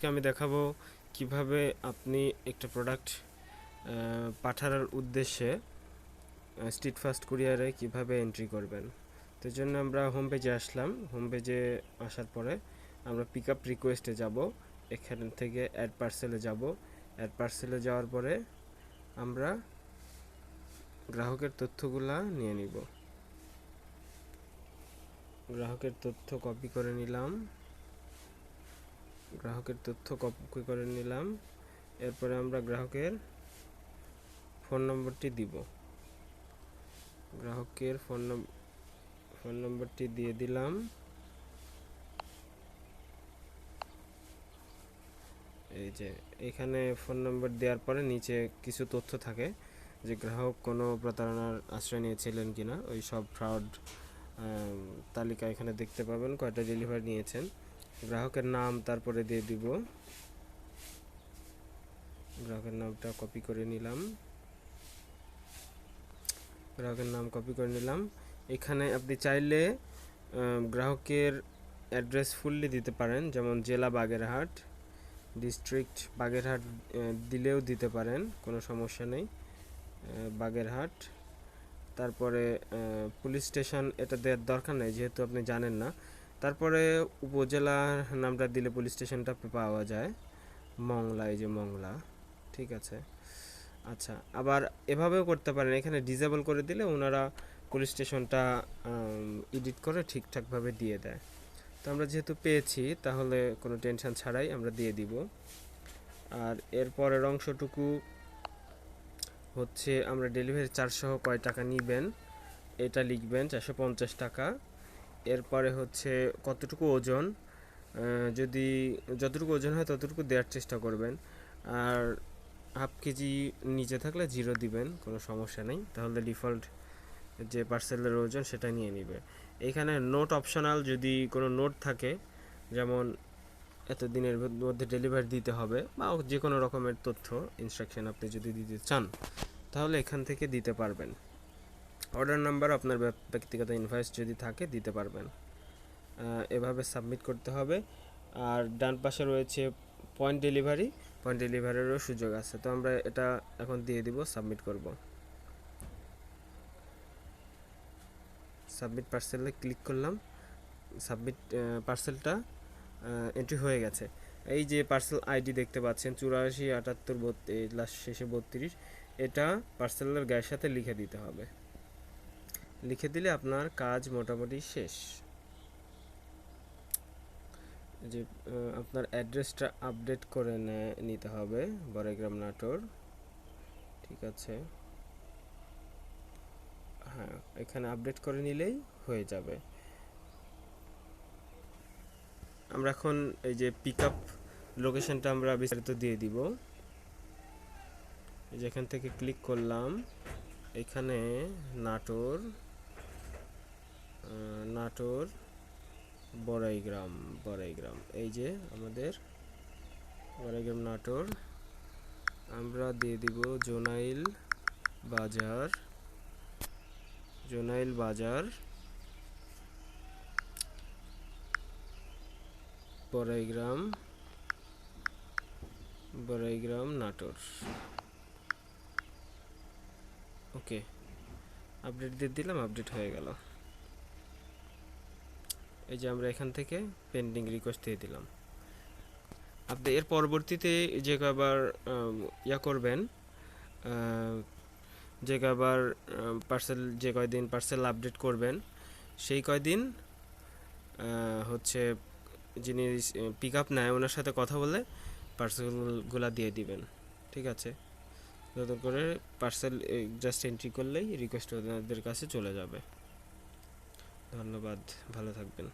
আজকে আমি দেখাবো কিভাবে আপনি একটা প্রোডাক্ট পাঠানোর উদ্দেশ্যে স্ট্রিট ফাস্ট কুরিয়ারে কিভাবে এন্ট্রি করবেন। তো জন্য আমরা হোম পেজে আসলাম। হোম পেজে আসার পরে আমরা পিক আপ রিকোয়েস্টে যাব, এখান থেকে অ্যাড পার্সেলে যাব। অ্যাড পার্সেলে যাওয়ার পরে আমরা গ্রাহকের তথ্যগুলা নিয়ে নিব। গ্রাহকের তথ্য কপি করে নিলাম। এরপরে আমরা গ্রাহকের ফোন নম্বরটি দিব। গ্রাহকের ফোন নম্বরটি দিয়ে দিলাম। এই যে এখানে ফোন নম্বর দেওয়ার পরে নিচে কিছু তথ্য থাকে যে গ্রাহক কোনো প্রতারণার আশ্রয় নিয়েছিলেন কিনা, ওই সব ফ্রড তালিকা এখানে দেখতে পাবেন, কয়টা ডেলিভারি নিয়েছেন। গ্রাহকের নাম তারপরে দিয়ে দিব। গ্রাহকের নামটা কপি করে নিলাম। এখানে আপনি চাইলে গ্রাহকের অ্যাড্রেস ফুললি দিতে পারেন, যেমন জেলা বাগেরহাট, ডিস্ট্রিক্ট বাগেরহাট দিলেও দিতে পারেন, কোনো সমস্যা নেই। বাগেরহাট, তারপরে পুলিশ স্টেশন এটা দেওয়ার দরকার নেই যেহেতু আপনি জানেন না। তারপরে উপজেলার নামটা দিলে পুলিশ স্টেশনটা পাওয়া যায়, মংলা, এই যে মংলা, ঠিক আছে। আচ্ছা, আবার এভাবেও করতে পারেন, এখানে ডিসেবল করে দিলে ওনারা পুলিশ স্টেশনটা এডিট করে ঠিকঠাকভাবে দিয়ে দেয়। তো আমরা যেহেতু পেয়েছি তাহলে কোনো টেনশন ছাড়াই আমরা দিয়ে দিব। আর এরপরের অংশটুকু হচ্ছে আমরা ডেলিভারি চার্জ সহ কয় টাকা নেবেন এটা লিখবেন, 450 টাকা। এরপরে হচ্ছে কতটুকু ওজন, যদি যতটুকু ওজন হয় ততটুকু দেওয়ার চেষ্টা করবেন। আর হাফ কেজি নিচে থাকলে 0 দিবেন, কোনো সমস্যা নেই, তাহলে ডিফল্ট যে পার্সেলের ওজন সেটা নিয়ে নেবে। এখানে নোট অপশনাল, যদি কোনো নোট থাকে যেমন এত দিনের মধ্যে ডেলিভারি দিতে হবে বা যে কোনো রকমের তথ্য ইনস্ট্রাকশন আপনি যদি দিতে চান তাহলে এখান থেকে দিতে পারবেন। অর্ডার নাম্বার, আপনার ব্যক্তিগত ইনভয়েস যদি থাকে দিতে পারবেন। এভাবে সাবমিট করতে হবে। আর ডান পাশে রয়েছে পয়েন্ট ডেলিভারিরও সুযোগ আছে। তো আমরা এটা এখন দিয়ে দিব, সাবমিট করব। সাবমিট পার্সেলে ক্লিক করলাম। সাবমিট পার্সেলটা এন্ট্রি হয়ে গেছে। এই যে পার্সেল আইডি দেখতে পাচ্ছেন 84 78 লাস্ট শেষে 32, এটা পার্সেলের গায়ের সাথে লিখে দিতে হবে। লিখে দিলে আপনার কাজ মোটামুটি শেষ। যে আপনার অ্যাড্রেসটা আপডেট করে নিতে হবে, বড়াইগ্রাম নাটোর, ঠিক আছে। হ্যাঁ, এখানে আপডেট করে নিলেই হয়ে যাবে। আমরা এখন এই যে পিক আপ লোকেশনটা আমরা বিস্তারিত দিয়ে দিব। যেখান থেকে ক্লিক করলাম এখানে নাটোর বড়াইগ্রাম, এই যে আমাদের বড়াইগ্রাম নাটোর। আমরা দিয়ে দিব জোনাইল বাজার বড়াইগ্রাম নাটোর। ওকে, আপডেট দিয়ে দিলাম, আপডেট হয়ে গেল। এই যে আমরা এখান থেকে পেন্ডিং রিকোয়েস্ট দিয়ে দিলাম। আপনি এর পরবর্তীতে যে কয়বার করবেন, যে কয়বার যে কয়দিন পার্সেল আপডেট করবেন সেই কয়দিন হচ্ছে যিনি পিক আপ নেয় ওনার সাথে কথা বলে পার্সেলগুলো দিয়ে দিবেন, ঠিক আছে। নতুন করে পার্সেল জাস্ট এন্ট্রি করলেই রিকোয়েস্ট ওনাদের কাছে চলে যাবে। ধন্যবাদ, ভালো থাকবেন।